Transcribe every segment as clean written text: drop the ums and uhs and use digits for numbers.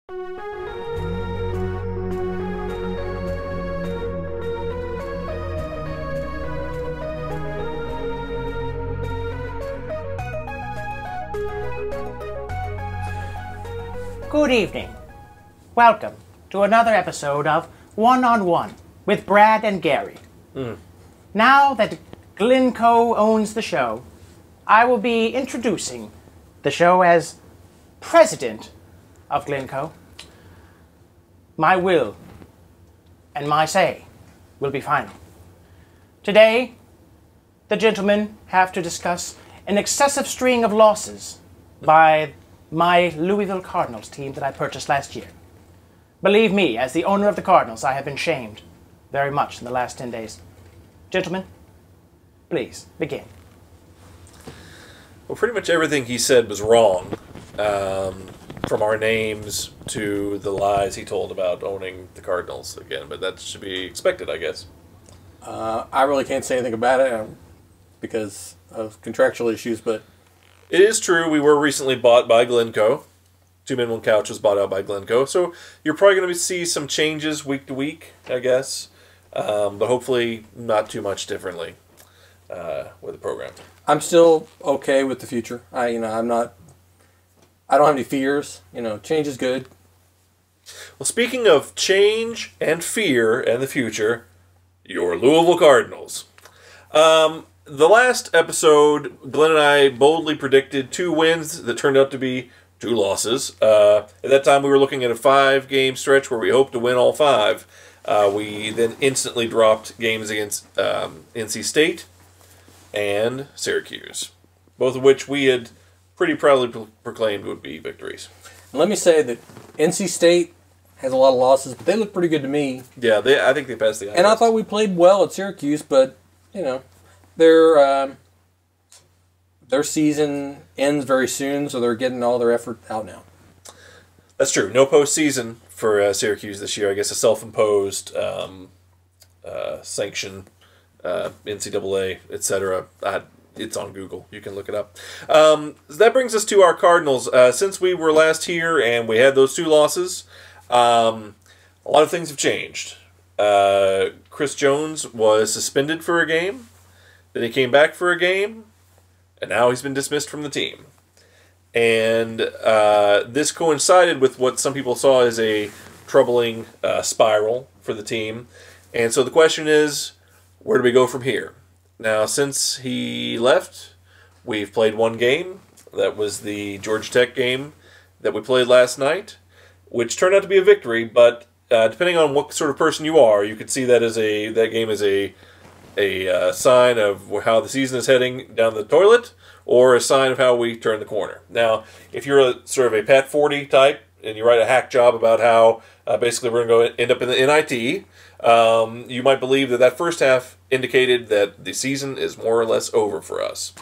Good evening. Welcome to another episode of One-on-One with Brad and Gary. Now that Glencoe owns the show, I will be introducing the show as president of Glencoe. My will and my say will be final. Today, the gentlemen have to discuss an excessive string of losses by my Louisville Cardinals team that I purchased last year. Believe me, as the owner of the Cardinals, I have been shamed very much in the last 10 days. Gentlemen, please begin. Well, pretty much everything he said was wrong, from our names to the lies he told about owning the Cardinals again, but that should be expected, I guess. I really can't say anything about it because of contractual issues, but It is true we were recently bought by Glencoe. Two Men, One Couch was bought out by Glencoe, so you're probably going to see some changes week to week, I guess, but hopefully not too much differently with the program. I'm still okay with the future. I don't have any fears. Change is good. Well, speaking of change and fear and the future, your Louisville Cardinals. The last episode, Glenn and I boldly predicted 2 wins that turned out to be 2 losses. At that time, we were looking at a 5-game stretch where we hoped to win all 5. We then instantly dropped games against NC State and Syracuse, both of which we had pretty proudly proclaimed would be victories. And let me say that NC State has a lot of losses, but they look pretty good to me. Yeah, I think they passed the eye And I test. thought we played well at Syracuse, but their season ends very soon, so they're getting all their effort out now. That's true. No postseason for Syracuse this year. I guess a self-imposed sanction, NCAA, etc. It's on Google. You can look it up. That brings us to our Cardinals. Since we were last here and we had those 2 losses, a lot of things have changed. Chris Jones was suspended for a game. Then he came back for a game, and now he's been dismissed from the team. And this coincided with what some people saw as a troubling spiral for the team. And so the question is, where do we go from here? Now, since he left, we've played 1 game. That was the Georgia Tech game that we played last night, which turned out to be a victory. But depending on what sort of person you are, you could see that as that game as a sign of how the season is heading down the toilet, or a sign of how we turn the corner. Now, if you're a sort of a Pat Forty type, and you write a hack job about how basically we're going to end up in the NIT, you might believe that first half indicated that the season is more or less over for us.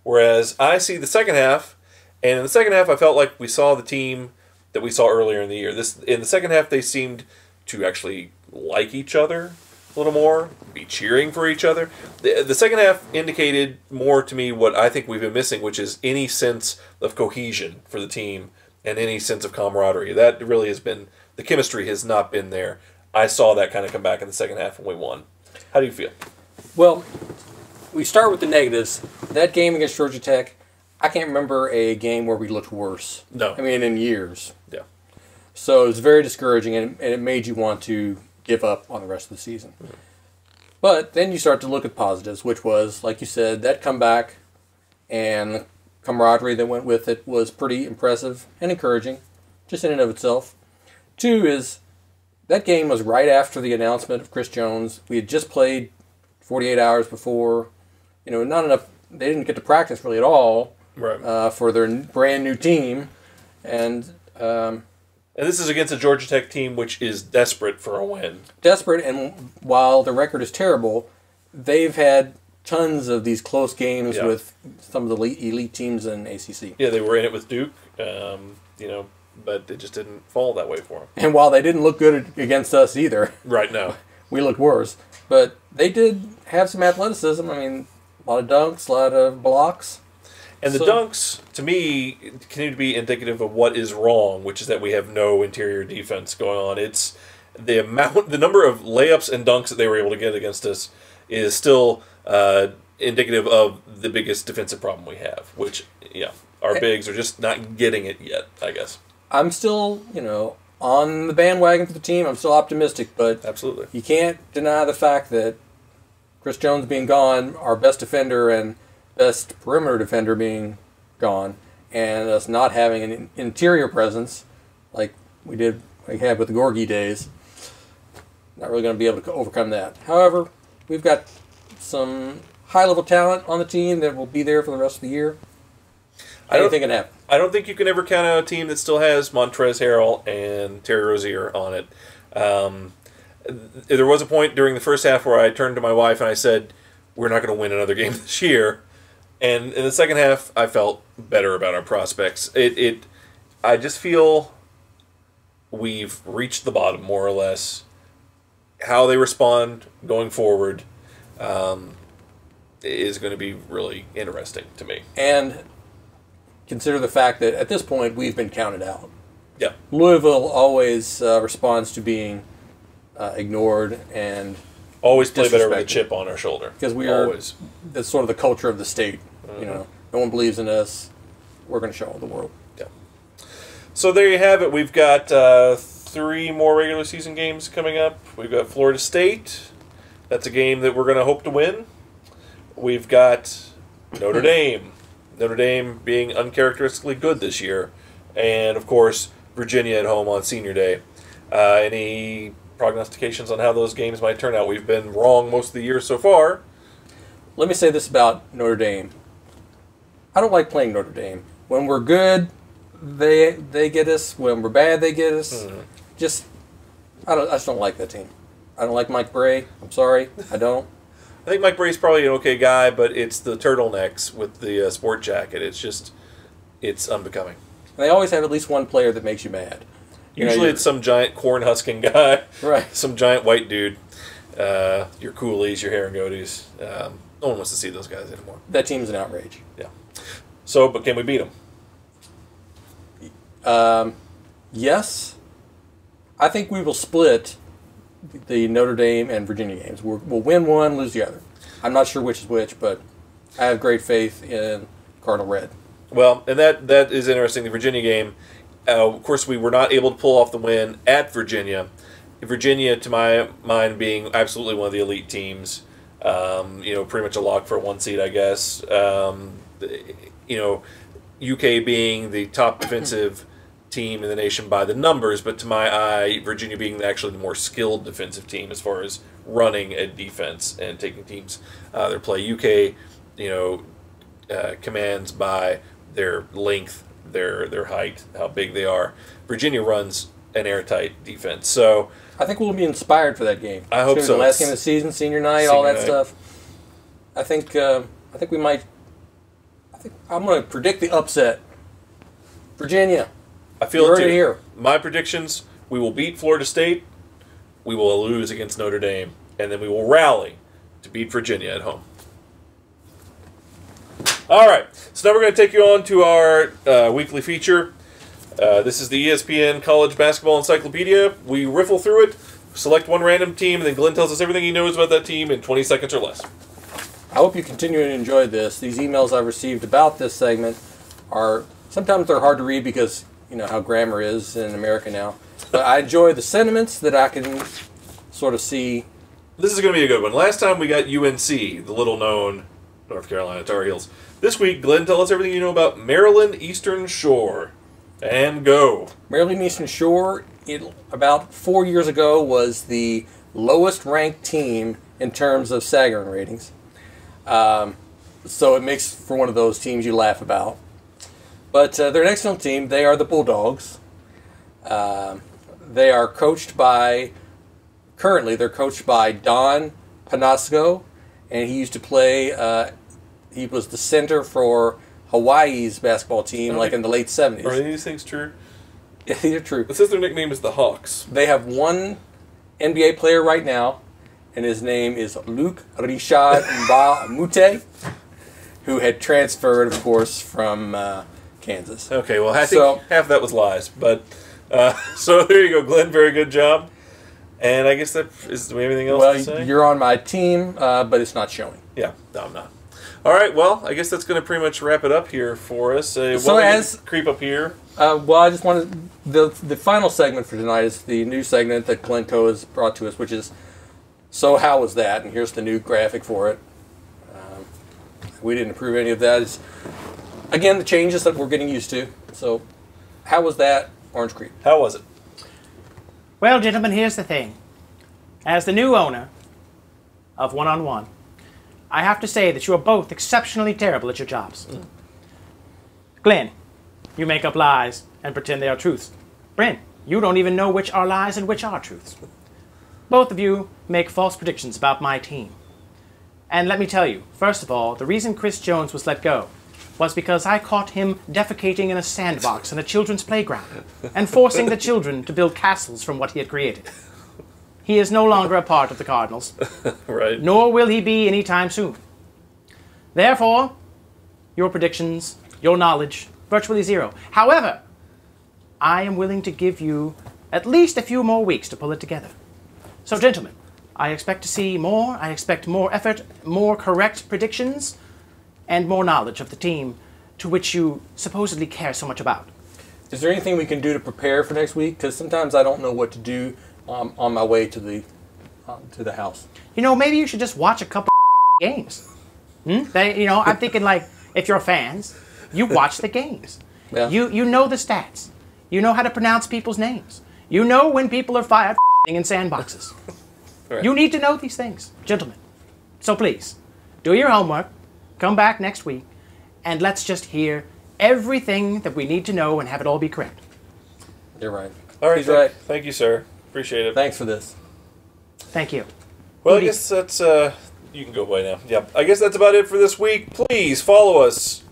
Whereas I see the second half, and in the second half I felt like we saw the team that we saw earlier in the year. In the second half they seemed to actually like each other a little more, be cheering for each other. The second half indicated more to me what I think we've been missing, which is any sense of cohesion for the team and any sense of camaraderie. That really has been, the chemistry has not been there. I saw that kind of come back in the second half when we won. How do you feel? Well, we start with the negatives. That game against Georgia Tech, I can't remember a game where we looked worse. No. In years. Yeah. So it was very discouraging, and it made you want to give up on the rest of the season. Mm-hmm. But then you start to look at positives, which was, like you said, that comeback and the camaraderie that went with it was pretty impressive and encouraging, just in and of itself. 2 is, that game was right after the announcement of Chris Jones. We had just played 48 hours before. Not enough. They didn't get to practice really at all, right, for their brand new team. And this is against a Georgia Tech team which is desperate for a win. Desperate, and while the record is terrible, they've had tons of these close games with some of the elite teams in ACC. Yeah, they were in it with Duke, but it just didn't fall that way for them. And while they didn't look good against us either, right now, we looked worse. But they did have some athleticism. A lot of dunks, a lot of blocks. And the dunks, to me, continue to be indicative of what is wrong, which is that we have no interior defense going on. It's the number of layups and dunks that they were able to get against us is still indicative of the biggest defensive problem we have, which, our bigs are just not getting it yet, I guess. I'm still, on the bandwagon for the team. I'm still optimistic, but absolutely, you can't deny the fact that Chris Jones being gone, our best defender and best perimeter defender being gone, and us not having an interior presence like we had with the Gorgie days, not really going to be able to overcome that. However, we've got some high-level talent on the team that will be there for the rest of the year. Anything can happen. I don't think you can ever count out a team that still has Montrezl Harrell and Terry Rozier on it. There was a point during the first half where I turned to my wife and I said, we're not going to win another game this year. And in the second half, I felt better about our prospects. I just feel we've reached the bottom, more or less. How they respond going forward is going to be really interesting to me. And consider the fact that at this point, we've been counted out. Yeah. Louisville always responds to being ignored and always play better with a chip on our shoulder. Because we are always. That's sort of the culture of the state. Mm-hmm. No one believes in us. We're going to show the world. Yeah. So there you have it. We've got 3 more regular season games coming up. We've got Florida State. That's a game that we're going to hope to win. We've got Notre Dame. Notre Dame being uncharacteristically good this year. And, of course, Virginia at home on Senior Day. Any prognostications on how those games might turn out? We've been wrong most of the year so far. Let me say this about Notre Dame. I don't like playing Notre Dame. When we're good, they get us. When we're bad, they get us. I just don't like that team. I don't like Mike Bray. I'm sorry. I don't. I think Mike Bray's probably an okay guy, but it's the turtlenecks with the sport jacket. It's unbecoming. They always have at least one player that makes you mad. Usually it's some giant corn-husking guy. Right. Some giant white dude. Your Coolies, your Herringotis. No one wants to see those guys anymore. That team's an outrage. Yeah. So, but can we beat them? Yes. I think we will split the Notre Dame and Virginia games. We'll win one, lose the other. I'm not sure which is which, but I have great faith in Cardinal Red. Well, and that is interesting. The Virginia game, of course, we were not able to pull off the win at Virginia. Virginia, to my mind, being absolutely one of the elite teams. Pretty much a lock for a 1 seed, I guess. UK being the top defensive team in the nation by the numbers, but to my eye, Virginia being actually the more skilled defensive team as far as running a defense and taking teams their play. UK, commands by their length, their height, how big they are. Virginia runs an airtight defense. So I think we'll be inspired for that game. I hope so. The last game of the season, senior night, all that stuff. I think we might. I'm going to predict the upset. Virginia. I feel it too. Here. My predictions: we will beat Florida State, we will lose against Notre Dame, and then we will rally to beat Virginia at home. All right, so now we're going to take you on to our weekly feature. This is the ESPN College Basketball Encyclopedia. We riffle through it, select one random team, and then Glenn tells us everything he knows about that team in 20 seconds or less. I hope you continue to enjoy this. These emails I've received about this segment are, sometimes they're hard to read because, how grammar is in America now. But I enjoy the sentiments that I can sort of see. This is going to be a good one. Last time we got UNC, the little-known North Carolina Tar Heels. This week, Glenn, tell us everything you know about Maryland Eastern Shore. And go. Maryland Eastern Shore, about 4 years ago, was the lowest-ranked team in terms of Sagarin ratings. So it makes for one of those teams you laugh about. But they're an excellent team. They are the Bulldogs. They are currently they're coached by Don Panasco, and he used to play, he was the center for Hawaii's basketball team, in the late 70s. Are any of these things true? Yeah, these are true. It says their nickname is the Hawks. They have one NBA player right now, and his name is Luc Richard Mbamute. who had transferred, of course, from Kansas. Okay, well, I think half of that was lies. But so there you go, Glenn. Very good job. And I guess that is. Do we have anything else to say? Well, you're on my team, but it's not showing. Yeah, no, I'm not. All right, well, I guess that's going to pretty much wrap it up here for us. So as creep up here. Well, I just wanted the final segment for tonight is the new segment that Glencoe has brought to us, which is so how was that? And here's the new graphic for it. We didn't approve any of that. It's, again, the changes that we're getting used to. So, how was that, Orange Creek? How was it? Well, gentlemen, here's the thing. As the new owner of One on One, I have to say that you are both exceptionally terrible at your jobs. Glenn, you make up lies and pretend they are truths. Brent, you don't even know which are lies and which are truths. Both of you make false predictions about my team. And let me tell you, first of all, the reason Chris Jones was let go was because I caught him defecating in a sandbox in a children's playground and forcing the children to build castles from what he had created. He is no longer a part of the Cardinals. Right. Nor will he be anytime soon. Therefore, your predictions, your knowledge, virtually zero. However, I am willing to give you at least a few more weeks to pull it together. So, gentlemen, I expect to see more. I expect more effort, more correct predictions, and more knowledge of the team to which you supposedly care so much about. Is there anything we can do to prepare for next week? Because sometimes I don't know what to do on my way to the house. You know, maybe you should just watch a couple of games. I'm thinking, like, if you're fans, you watch the games. Yeah. You know the stats. You know how to pronounce people's names. You know when people are fired in sandboxes. Right. You need to know these things, gentlemen. So please, do your homework, come back next week, and let's just hear everything that we need to know and have it all be correct. You're right. All right. He's right. Thank you, sir. Appreciate it. Thanks for this. Thank you. Well, I guess that's, you can go away now. Yeah, I guess that's about it for this week. Please follow us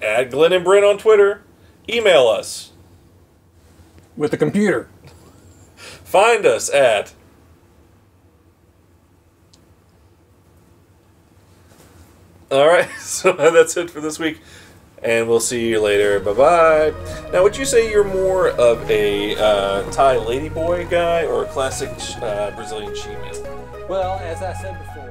at Glen and Brent on Twitter. Email us. With the computer. Find us at... All right, so that's it for this week. And we'll see you later. Bye-bye. Now, would you say you're more of a Thai ladyboy guy or a classic Brazilian she-male? Well, as I said before,